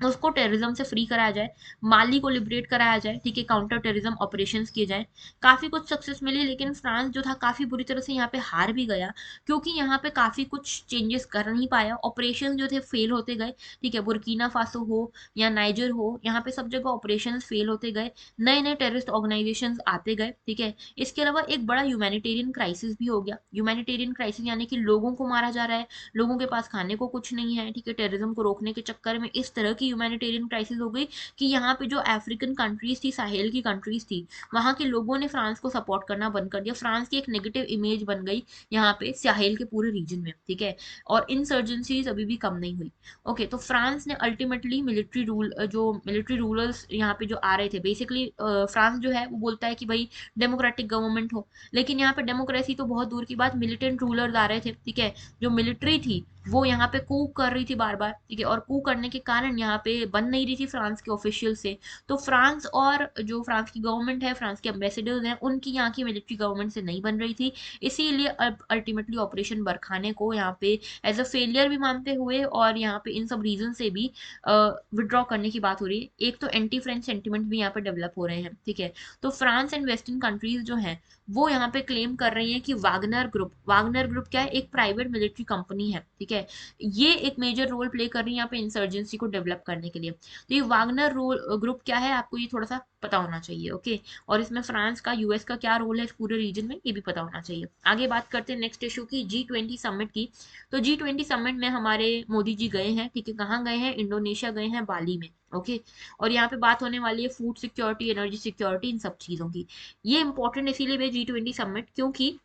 उसको टेररिज्म से फ्री कराया जाए, माली को लिबरेट कराया जाए। ठीक है, काउंटर टेररिज्म ऑपरेशंस किए जाए। काफी कुछ सक्सेस मिली, लेकिन फ्रांस जो था काफी बुरी तरह से यहाँ पे हार भी गया, क्योंकि यहाँ पे काफी कुछ चेंजेस कर नहीं पाया, ऑपरेशन जो थे फेल होते गए। ठीक है, बुर्किना फासो हो या नाइजर हो, यहाँ पे सब जगह ऑपरेशन फेल होते गए, नए नए टेररिस्ट ऑर्गेनाइजेशन आते गए। ठीक है, इसके अलावा एक बड़ा ह्यूमैनिटेरियन क्राइसिस भी हो गया। ह्यूमैनिटेरियन क्राइसिस यानी कि लोगों को मारा जा रहा है, लोगों के पास खाने को कुछ नहीं है। ठीक है, टेररिज्म को रोकने के चक्कर में इस तरह की ह्यूमैनिटेरियन क्राइसिस हो गई कि यहाँ पे जो अफ्रीकन कंट्रीज थी, साहेल की कंट्रीज थी, वहाँ के लोगों ने फ्रांस को सपोर्ट करना बंद कर दिया। फ्रांस की एक नेगेटिव इमेज बन गई यहाँ पे साहेल के पूरे रीजन में, ठीक है, और इंसर्जेंसीज अभी भी कम नहीं हुई। ओके, तो फ्रांस ने अल्टीमेटली मिलिट्री रूल, जो मिलिट्री रूलर्स यहाँ पे जो आ रहे थे, बेसिकली फ्रांस जो है वो बोलता है कि भाई डेमोक्रेटिक गवर्नमेंट हो, लेकिन यहाँ पे डेमोक्रेसी तो बहुत दूर की बात, मिलिटेंट रूलर्स आ रहे थे, ठीक है, जो मिलिट्री थी वो यहाँ पे कू कर रही थी बार बार, ठीक है, और कू करने के कारण यहाँ पे बन नहीं रही थी फ्रांस के ऑफिशियल से। तो फ्रांस और जो फ्रांस की गवर्नमेंट है, फ्रांस के एम्बेसडर्स हैं, उनकी यहाँ की मिलिट्री गवर्नमेंट से नहीं बन रही थी, इसीलिए अल्टीमेटली ऑपरेशन बरखाने को यहाँ पे एज अ फेलियर भी मानते हुए और यहाँ पे इन सब रीजन से भी विड्रॉ करने की बात हो रही है। एक तो एंटी फ्रेंच सेंटिमेंट भी यहाँ पे डेवलप हो रहे हैं, ठीक है। तो फ्रांस एंड वेस्टर्न कंट्रीज जो हैं वो यहाँ पे क्लेम कर रही हैं कि वागनर ग्रुप क्या है, एक प्राइवेट मिलिट्री कंपनी है, ठीक है, ये एक मेजर रोल प्ले कर रही है यहाँ पे इंसर्जेंसी को डेवलप करने के लिए। तो ये वागनर ग्रुप क्या है, आपको ये थोड़ा सा पता होना चाहिए, ओके। और इसमें फ्रांस का, यूएस का क्या रोल है इस पूरे रीजन में, ये भी पता होना चाहिए। आगे बात करते हैं नेक्स्ट इशू की, G20 समिट की। तो G20 समिट में हमारे मोदी जी गए हैं, ठीक है, कहाँ गए हैं, इंडोनेशिया गए हैं, बाली में, ओके। और यहाँ पे बात होने वाली है फूड सिक्योरिटी, एनर्जी सिक्योरिटी, इन सब चीज़ों की। ये इंपॉर्टेंट इसीलिए भी G20 समिट, क्योंकि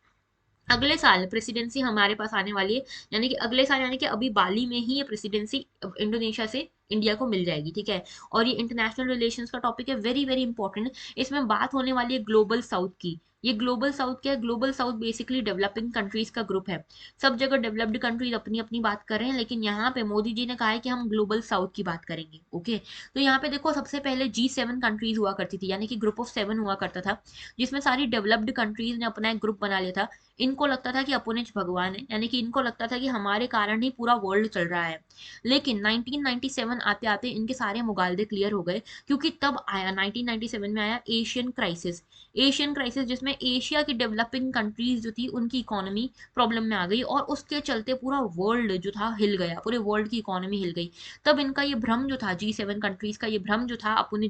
अगले साल प्रेसिडेंसी हमारे पास आने वाली है, यानी कि अगले साल, यानी कि अभी बाली में ही ये प्रेसिडेंसी इंडोनेशिया से इंडिया को मिल जाएगी, ठीक है। और ये इंटरनेशनल रिलेशंस का टॉपिक है, वेरी वेरी इंपॉर्टेंट। इसमें बात होने वाली है ग्लोबल साउथ की। ये ग्लोबल साउथ क्या है, global south basically developing countries का ग्रुप है। सब जगह डेवलप्ड कंट्रीज अपनी अपनी बात कर रहे हैं, लेकिन यहाँ पे मोदी जी ने कहा है कि हम ग्लोबल साउथ की बात करेंगे, ओके। तो यहाँ पे देखो, सबसे पहले G7 कंट्रीज हुआ करती थी, यानी कि ग्रुप ऑफ 7 हुआ करता था, जिसमें सारी डेवलप्ड कंट्रीज ने अपना एक ग्रुप बना लिया था। इनको लगता था कि अपुन भगवान है, यानी कि इनको लगता था कि हमारे कारण ही पूरा वर्ल्ड चल रहा है। लेकिन 1997 आते आते इनके सारे मुगालदे क्लियर हो गए, क्योंकि तब आया 1997 में आया एशियन क्राइसिस। एशियन क्राइसिस जिसमें एशिया की डेवलपिंग कंट्रीज जो थी उनकी इकोनॉमी प्रॉब्लम में आ गई, और उसके चलते पूरा वर्ल्ड जो था हिल गया, पूरे वर्ल्ड की इकोनॉमी हिल गई। तब इनका ये भ्रम जो था, G7 कंट्रीज का ये भ्रम जो था अपुन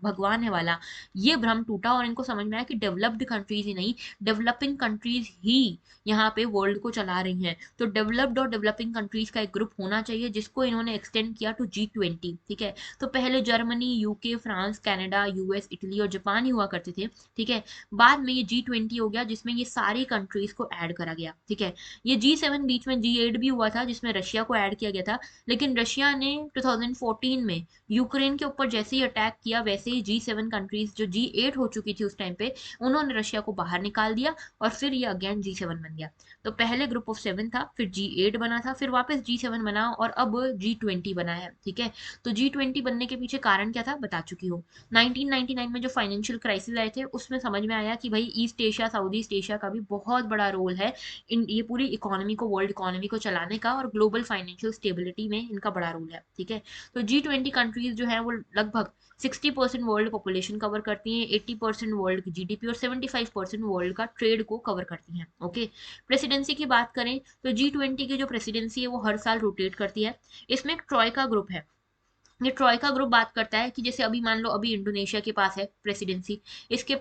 भगवान है वाला, ये भ्रम टूटा, और इनको समझ में आया कि डेवलप्ड कंट्रीज ही नहीं, डेवलपिंग कंट्रीज ही यहाँ पे वर्ल्ड को चला रही हैं। तो डेवलप्ड और डेवलपिंग कंट्रीज का एक ग्रुप होना चाहिए, जिसको इन्होंने एक्सटेंड किया टू G20, ठीक है। तो पहले Germany, UK, France, Canada, US, Italy और जापान ही हुआ करते थे, ठीक है। बाद में ये G20 हो गया, जिसमें ये सारी कंट्रीज को ऐड करा गया, ठीक है। ये G7 बीच में G8 भी हुआ था, जिसमें रशिया को ऐड किया गया था, लेकिन रशिया ने 2014 में यूक्रेन के ऊपर जैसे ही अटैक किया, वैसे ही G7 कंट्रीज जो G8 हो चुकी थी उस टाइम पे, उन्होंने रशिया को बाहर निकाल दिया, और फिर ये अगेन G7 बन गया। तो पहले ग्रुप ऑफ 7 था, फिर G8 बना था, फिर वापस G7 बना, और अब G20 बना है, ठीक है। तो G20 बनने के पीछे कारण क्या था, बता चुकी हूँ। 1999 में जो फाइनेंशियल क्राइसिस आए थे, उसमें समझ में आया कि भाई east Asia, south east Asia का भी बहुत बड़ा रोल है इन ये पूरी इकोनॉमी को, वर्ल्ड इकोनॉमी को चलाने का, और ग्लोबल फाइनेंशियल स्टेबिलिटी में इनका बड़ा रोल है, ठीक है। तो G20 कंट्रीज जो है वो लगभग 60% वर्ल्ड पॉपुलेशन कवर करती हैं, 80% वर्ल्ड की जीडीपी और 75% वर्ल्ड का ट्रेड को कवर करती हैं, ओके। प्रेसिडेंसी की बात करें तो G20 की जो प्रेसिडेंसी है वो हर साल रोटेट करती है। इसमें एक ट्रॉयका ग्रुप है। ये ट्रॉयका ग्रुप बात करता है कि जैसे अभी मान लो अभी इंडोनेशिया के पास है प्रेसिडेंसी, इसके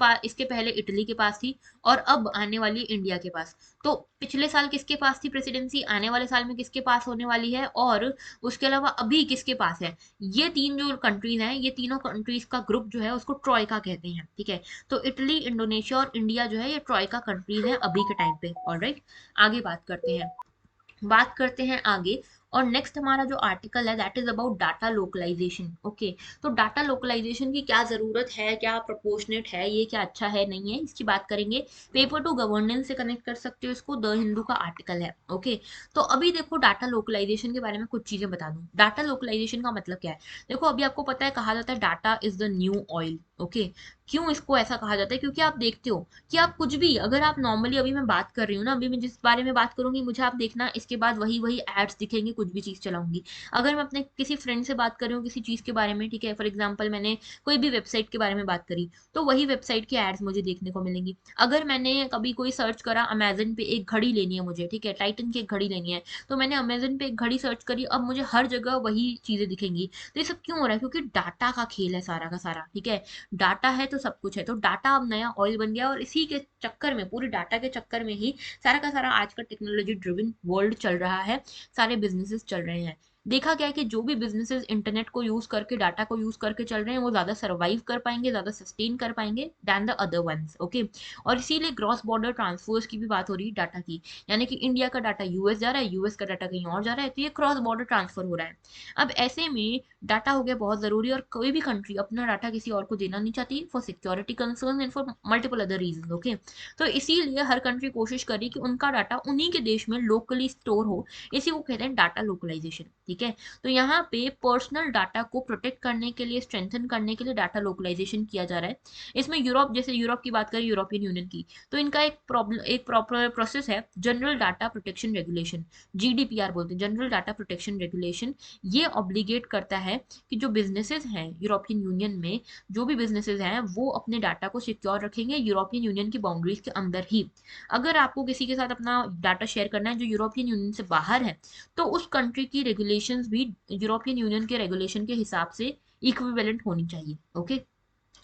पहले इटली के पास थी, और अब आने वाली इंडिया के पास। तो पिछले साल किसके पास थी प्रेसिडेंसी, आने वाले साल में किसके पास होने वाली है, और उसके अलावा अभी किसके पास है। ये तीन जो कंट्रीज हैं, ये तीनों कंट्रीज का ग्रुप जो है उसको ट्रॉयका कहते हैं, ठीक है। तो इटली, इंडोनेशिया और इंडिया जो है ये ट्रॉयका कंट्रीज है अभी के टाइम पे, ऑलराइट। आगे बात करते हैं आगे। और नेक्स्ट हमारा जो आर्टिकल है that is about data localisation, okay. तो डाटा लोकलाइजेशन की क्या जरूरत है, क्या प्रोपोर्शनेट है ये, क्या अच्छा है नहीं है, इसकी बात करेंगे। पेपर टू गवर्नेंस से कनेक्ट कर सकते हो इसको, द हिंदू का आर्टिकल है, ओके। तो अभी देखो डाटा लोकलाइजेशन के बारे में कुछ चीजें बता दूं। डाटा लोकलाइजेशन का मतलब क्या है, देखो अभी आपको पता है, कहा जाता है data is the new oil, okay. क्यों इसको ऐसा कहा जाता है, क्योंकि आप देखते हो कि आप कुछ भी, अगर आप नॉर्मली, अभी मैं बात कर रही हूँ ना, अभी मैं जिस बारे में बात करूंगी मुझे आप देखना इसके बाद वही वही एड्स दिखेंगे, कुछ भी चीज चलाऊंगी। अगर मैं अपने किसी फ्रेंड से बात कर रही हूँ किसी चीज के बारे में, ठीक है, फॉर एग्जाम्पल मैंने कोई भी वेबसाइट के बारे में बात करी, तो वही वेबसाइट की एड्स मुझे देखने को मिलेंगी। अगर मैंने कभी कोई सर्च करा अमेजन पे, एक घड़ी लेनी है मुझे, ठीक है, टाइटन की एक घड़ी लेनी है, तो मैंने अमेजन पे एक घड़ी सर्च करी, अब मुझे हर जगह वही चीजें दिखेंगी। तो ये सब क्यों हो रहा है, क्योंकि डाटा का खेल है सारा का सारा, ठीक है। डाटा है तो सब कुछ है, तो डाटा अब नया ऑयल बन गया, और इसी के चक्कर में, पूरी डाटा के चक्कर में ही सारा का सारा आज का टेक्नोलॉजी ड्रिवन वर्ल्ड चल रहा है, सारे बिजनेसेस चल रहे हैं। देखा गया है कि जो भी बिजनेसेस इंटरनेट को यूज करके, डाटा को यूज करके चल रहे हैं, वो ज्यादा सर्वाइव कर पाएंगे, ज्यादा सस्टेन कर पाएंगे than the other ones. Okay, और इसीलिए क्रॉस बॉर्डर ट्रांसफर्स की भी बात हो रही है डाटा की, यानी कि इंडिया का डाटा यूएस जा रहा है, यूएस का डाटा कहीं और जा रहा है, तो ये क्रॉस बॉर्डर ट्रांसफर हो रहा है। अब ऐसे में डाटा हो गया बहुत जरूरी, और कोई भी कंट्री अपना डाटा किसी और को देना नहीं चाहती for security concern and for multiple other reason. Okay, तो इसीलिए हर कंट्री कोशिश करी कि उनका डाटा उन्हीं के देश में लोकली स्टोर हो, इसी को कहते हैं डाटा लोकलाइजेशन। ठीक है, तो यहाँ पे पर्सनल डाटा को प्रोटेक्ट करने के लिए, स्ट्रेंथन करने के लिए डाटा लोकलाइजेशन किया जा रहा है। इसमें यूरोप, जैसे यूरोप की बात करें, यूरोपियन यूनियन की, तो इनका एक प्रॉपर प्रोसेस है, general data protection regulation, GDPR बोलते हैं, जनरल डाटा प्रोटेक्शन रेगुलेशन। ये ऑब्लिगेट करता है कि जो बिजनेसेस हैं यूरोपियन यूनियन में, जो भी बिजनेसेस हैं वो अपने डाटा को सिक्योर रखेंगे यूरोपियन यूनियन की बाउंड्रीज के अंदर ही। अगर आपको किसी के साथ अपना डाटा शेयर करना है जो यूरोपियन यूनियन से बाहर है, तो उस कंट्री की रेगुलेशंस भी यूरोपियन यूनियन के रेगुलेशन के हिसाब से इक्विवेलेंट होनी चाहिए। ओके,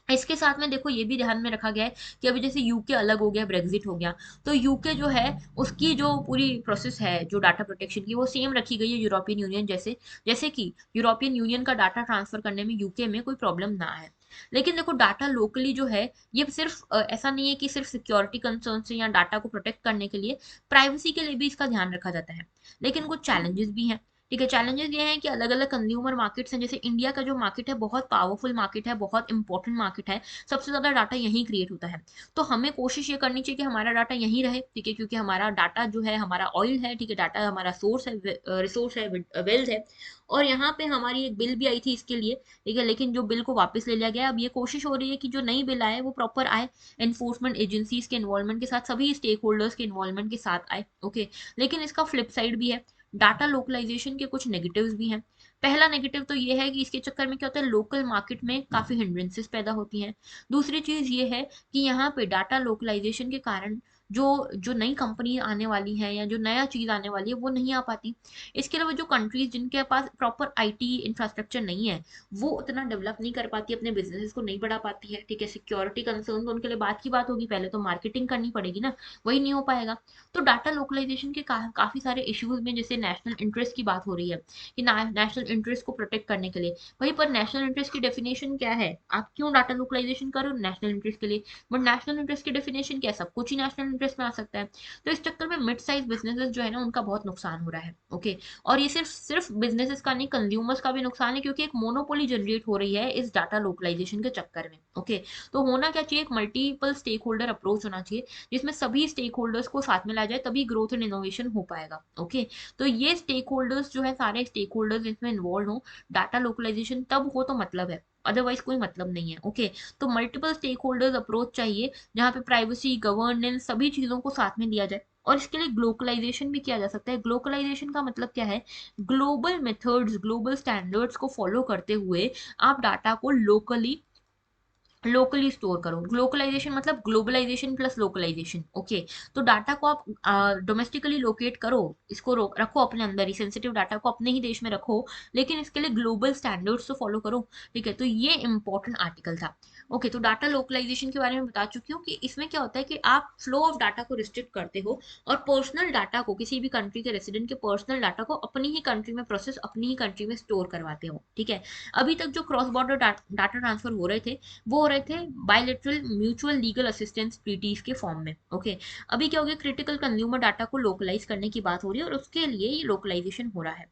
इसके साथ में देखो ये भी ध्यान में रखा गया है कि अभी जैसे यूके अलग हो गया, ब्रेग्जिट हो गया, तो यूके जो है उसकी जो पूरी प्रोसेस है जो डाटा प्रोटेक्शन की, वो सेम रखी गई है यूरोपियन यूनियन जैसे, जैसे कि यूरोपियन यूनियन का डाटा ट्रांसफर करने में यूके में कोई प्रॉब्लम ना है। लेकिन देखो डाटा लोकली जो है, ये सिर्फ ऐसा नहीं है कि सिर्फ सिक्योरिटी कंसर्न से या डाटा को प्रोटेक्ट करने के लिए, प्राइवेसी के लिए भी इसका ध्यान रखा जाता है। लेकिन कुछ चैलेंजेस भी हैं। ठीक है, चैलेंजेस ये हैं कि अलग अलग कंज्यूमर मार्केट्स हैं, जैसे इंडिया का जो मार्केट है बहुत पावरफुल मार्केट है, बहुत इंपॉर्टेंट मार्केट है, सबसे ज़्यादा डाटा यहीं क्रिएट होता है। तो हमें कोशिश ये करनी चाहिए कि हमारा डाटा यहीं रहे। ठीक है, क्योंकि हमारा डाटा जो है हमारा ऑयल है। ठीक है, डाटा हमारा सोर्स है, रिसोर्स है, वेल्थ है। और यहाँ पे हमारी एक बिल भी आई थी इसके लिए। ठीक है, लेकिन जो बिल को वापस ले लिया गया। अब ये कोशिश हो रही है कि जो नई बिल आए वो प्रॉपर आए, एनफोर्समेंट एजेंसीज के इन्वॉल्वमेंट के साथ, सभी स्टेक होल्डर्स के इन्वॉल्वमेंट के साथ आए। ओके, लेकिन इसका फ्लिप साइड भी है, डाटा लोकलाइजेशन के कुछ नेगेटिव्स भी हैं। पहला नेगेटिव तो ये है कि इसके चक्कर में क्या होता है, लोकल मार्केट में काफी हिंड्रेंसेस पैदा होती हैं। दूसरी चीज ये है कि यहाँ पे डाटा लोकलाइजेशन के कारण जो जो नई कंपनी आने वाली है या जो नया चीज आने वाली है वो नहीं आ पाती। इसके अलावा जो कंट्रीज जिनके पास प्रॉपर आईटी इंफ्रास्ट्रक्चर नहीं है, वो उतना डेवलप नहीं कर पाती, अपने बिजनेस को नहीं बढ़ा पाती है। ठीक है, सिक्योरिटी कंसर्न तो उनके लिए बात की बात होगी, पहले तो मार्केटिंग करनी पड़ेगी ना, वही नहीं हो पाएगा। तो डाटा लोकलाइजेशन के काफी सारे इश्यूज में, जैसे नेशनल इंटरेस्ट की बात हो रही है कि नेशनल इंटरेस्ट को प्रोटेक्ट करने के लिए, वहीं पर नेशनल इंटरेस्ट की डेफिनेशन क्या है, आप क्यों डाटा लोकलाइजेशन करो नेशनल इंटरेस्ट के लिए, बट नेशनल इंटरेस्ट की डेफिनेशन क्या है, सब कुछ ही नेशनल इंटरेस्ट में आ सकता है। तो इस चक्कर में मिड साइज बिजनेसेस जो है ना, उनका बहुत नुकसान हो रहा है। ओके, और ये सिर्फ सिर्फ बिजनेसेस का नहीं, कंज्यूमर्स का भी नुकसान है, क्योंकि एक मोनोपोली जनरेट हो रही है इस डाटा लोकलाइजेशन के चक्कर में। ओके, तो होना क्या चाहिए, एक मल्टीपल स्टेक होल्डर अप्रोच होना चाहिए, जिसमें सभी स्टेक होल्डर्स को साथ में लाया जाए, तभी ग्रोथ एंड इनोवेशन हो पाएगा। ओके, तो ये स्टेक होल्डर्स जो है, सारे स्टेक होल्डर्स इसमें इन्वॉल्व हो, डाटा लोकलाइजेशन तब हो तो मतलब है, अदरवाइज कोई मतलब नहीं है। ओके, तो मल्टीपल स्टेक होल्डर्स अप्रोच चाहिए, जहाँ पे प्राइवेसी, गवर्नेंस, सभी चीजों को साथ में लिया जाए। और इसके लिए ग्लोबलाइजेशन भी किया जा सकता है। ग्लोबलाइजेशन का मतलब क्या है, ग्लोबल मेथड्स, ग्लोबल स्टैंडर्ड्स को फॉलो करते हुए आप डाटा को लोकली स्टोर करो। लोकलाइजेशन मतलब ग्लोबलाइजेशन प्लस लोकलाइजेशन। ओके, तो डाटा को आप डोमेस्टिकली लोकेट करो, इसको रखो अपने अंदर ही, सेंसिटिव डाटा को अपने ही देश में रखो, लेकिन इसके लिए ग्लोबल स्टैंडर्ड्स तो फॉलो करो। ठीक है, तो ये इंपॉर्टेंट आर्टिकल था। ओके, तो डाटा लोकलाइजेशन के बारे में बता चुकी हूँ कि इसमें क्या होता है कि आप फ्लो ऑफ डाटा को रिस्ट्रिक्ट करते हो, और पर्सनल डाटा को, किसी भी कंट्री के रेसिडेंट के पर्सनल डाटा को अपनी ही कंट्री में प्रोसेस, अपनी ही कंट्री में स्टोर करवाते हो। ठीक है, अभी तक जो क्रॉस बॉर्डर डाटा ट्रांसफर हो रहे थे, वो हो रहे थे bilateral mutual legal assistance treaties के फॉर्म में। ओके, अभी क्या हो गया, क्रिटिकल कंज्यूमर डाटा को लोकलाइज करने की बात हो रही है, और उसके लिए ये लोकलाइजेशन हो रहा है।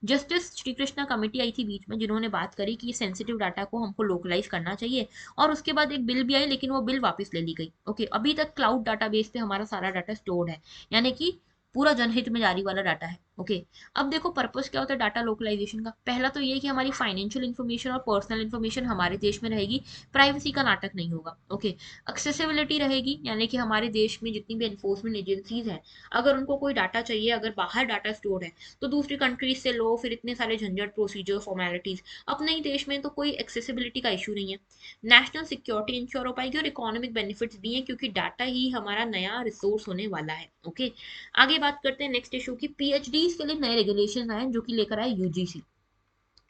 जस्टिस श्री कृष्णा कमेटी आई थी बीच में, जिन्होंने बात करी कि सेंसिटिव डाटा को हमको लोकलाइज करना चाहिए, और उसके बाद एक बिल भी आई, लेकिन वो बिल वापस ले ली गई। ओके, अभी तक क्लाउड डाटाबेस पे हमारा सारा डाटा स्टोर्ड है, यानी कि पूरा जनहित में जारी वाला डाटा है। ओके, अब देखो पर्पस क्या होता है डाटा लोकलाइजेशन का। पहला तो ये कि हमारी फाइनेंशियल इन्फॉर्मेशन और पर्सनल इन्फॉर्मेशन हमारे देश में रहेगी, प्राइवेसी का नाटक नहीं होगा। ओके, एक्सेसिबिलिटी रहेगी, यानी कि हमारे देश में जितनी भी एनफोर्समेंट एजेंसीज हैं, अगर उनको कोई डाटा चाहिए, अगर बाहर डाटा स्टोर है, तो दूसरी कंट्रीज से लो, फिर इतने सारे झंझट, प्रोसीजर, फॉर्मेलिटीज। अपने ही देश में तो कोई एक्सेसिबिलिटी का इशू नहीं है। नेशनल सिक्योरिटी इंश्योर हो पाएगी, और इकोनॉमिक बेनिफिट्स भी हैं, क्योंकि डाटा ही हमारा नया रिसोर्स होने वाला है। ओके, आगे बात करते हैं नेक्स्ट इशू की। पीएचडी के लिए नए रेगुलेशन आए जो कि लेकर आए यूजीसी।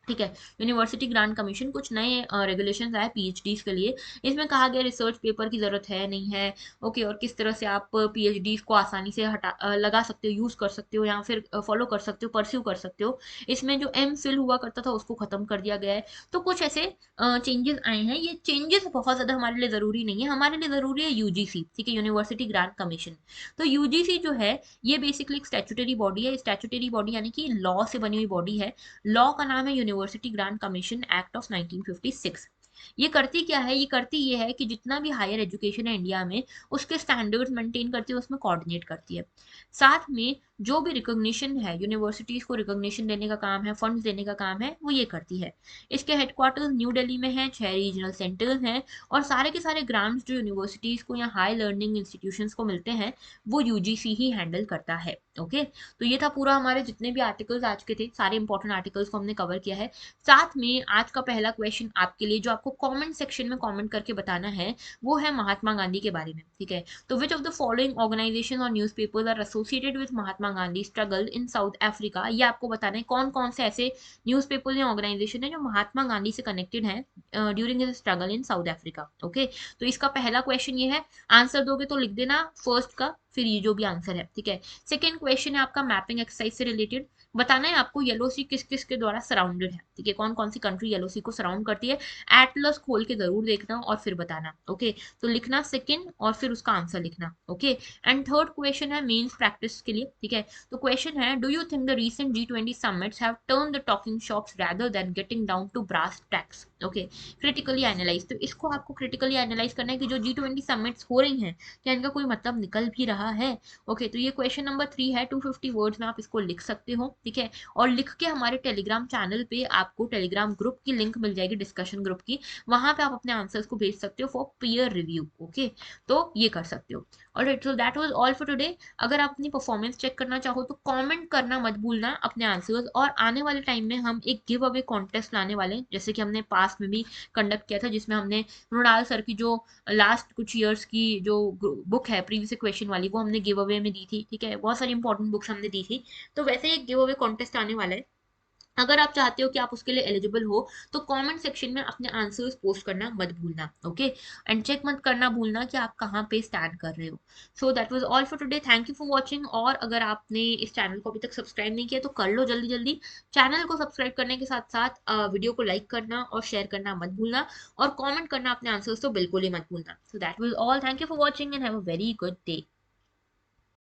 ठीक है। यूनिवर्सिटी ग्रांट कमीशन कुछ नए रेगुलेशंस आए पीएचडीज के लिए। इसमें कहा गया रिसर्च पेपर की ज़रूरत है नहीं है। ओके, और किस तरह से आप पीएचडीज को आसानी से लगा सकते हो, यूज़ कर सकते हो, या फिर फॉलो कर सकते हो, परस्यू कर सकते हो। इसमें जो एम फिल हुआ करता था उसको ख़त्म कर दिया गया है। तो कुछ ऐसे चेंजेस आए हैं। ये चेंजेस बहुत ज़्यादा हमारे लिए ज़रूरी नहीं है, हमारे लिए ज़रूरी है यूजीसी, ठीक है, यूनिवर्सिटी ग्रांट कमीशन। तो यूजीसी जो है ये बेसिकली एक स्टैट्यूटरी बॉडी है। स्टैट्यूटरी बॉडी यानी कि लॉ से बनी हुई बॉडी है। लॉ का नाम है university grant commission act of 1956। ये करती क्या है? ये करती ये है कि जितना भी हायर एजुकेशन है इंडिया में, उसके स्टैंडर्ड्स मेंटेन करती है, उसमें कोऑर्डिनेट करती है। साथ में जो भी रिकॉग्निशन है, यूनिवर्सिटीज को रिकॉग्निशन देने का काम है, फंड्स देने का काम है, वो ये करती है। इसके हेडक्वार्टर्स न्यू दिल्ली में है, 6 रीजनल सेंटर्स हैं, और सारे के सारे ग्रांट्स जो यूनिवर्सिटीज को या हाई लर्निंग इंस्टीट्यूशंस को मिलते हैं, वो यूजीसी ही हैंडल करता है। ओके, तो ये था पूरा हमारे जितने भी आर्टिकल्स आज के थे, सारे इंपॉर्टेंट आर्टिकल्स को हमने कवर किया है। साथ में आज का पहला क्वेश्चन आपके लिए जो आपको कमेंट सेक्शन में कमेंट करके बताना है, वो है महात्मा गांधी के बारे में। ठीक है, तो which of the following organisation और newspapers are associated with Mahatma Gandhi struggle in South Africa. ये आपको बताना है कौन कौन से ऐसे न्यूज़पेपर्स या ऑर्गेनाइजेशन है जो महात्मा गांधी से कनेक्टेड हैं during his struggle in South Africa. Okay, तो इसका पहला क्वेश्चन ये है। आंसर दोगे तो लिख देना फर्स्ट का, फिर ये जो भी आंसर है। ठीक है, सेकेंड क्वेश्चन है आपका मैपिंग एक्सरसाइज से रिलेटेड। बताना है आपको येलो सी किस किस के द्वारा सराउंडेड है। ठीक है, कौन कौन सी कंट्री येलो सी को सराउंड करती है। एटलस खोल के जरूर देखना और फिर बताना। ओके, तो लिखना सेकंड और फिर उसका आंसर लिखना। ओके, एंड थर्ड क्वेश्चन है मेंस प्रैक्टिस के लिए। ठीक है, तो क्वेश्चन है do you think the recent G20 summits have turn the talking shops rather than getting down to brass tacks. Okay, critically analyse. तो इसको आपको क्रिटिकली एनालाइज करना है कि जो G20 समिट्स हो रही हैं, क्या इनका कोई मतलब निकल भी रहा है। ओके, तो ये क्वेश्चन नंबर 3 है। 250 वर्ड्स में आप इसको लिख सकते हो। ठीक है, और लिख के हमारे टेलीग्राम चैनल पे आपको टेलीग्राम ग्रुप की लिंक मिल जाएगी, डिस्कशन ग्रुप की। वहां पे आप अपने आंसर्स को भेज सकते हो फॉर पीयर रिव्यू। ओके, तो ये कर सकते हो। Alright, so that was all for today. अगर आप अपनी परफॉर्मेंस चेक करना चाहो तो कमेंट करना मत भूलना अपने आंसर्स। और आने वाले टाइम में हम एक गिव अवे कॉन्टेस्ट लाने वाले हैं, जैसे कि हमने पास्ट में भी कंडक्ट किया था, जिसमें हमने मृणाल सर की जो लास्ट कुछ ईयर्स की जो बुक है प्रीवियस क्वेश्चन वाली, वो हमने गिव अवे में दी थी। ठीक है, बहुत सारी इंपॉर्टेंट बुक्स हमने दी थी। तो वैसे ही एक गिव अवे कॉन्टेस्ट आने वाला है। अगर आप चाहते हो कि आप उसके लिए एलिजिबल हो, तो कमेंट सेक्शन में अपने आंसर्स पोस्ट करना मत भूलना। ओके, एंड चेक मत करना भूलना कि आप कहाँ पे स्टैंड कर रहे हो। So that was all for today. Thank you for watching. और अगर आपने इस चैनल को अभी तक सब्सक्राइब नहीं किया तो कर लो जल्दी जल्दी। चैनल को सब्सक्राइब करने के साथ साथ वीडियो को लाइक करना और शेयर करना मत भूलना, और कॉमेंट करना अपने आंसर्स तो बिल्कुल ही मत भूलना। So that was all. Thank you for watching and have a very good day.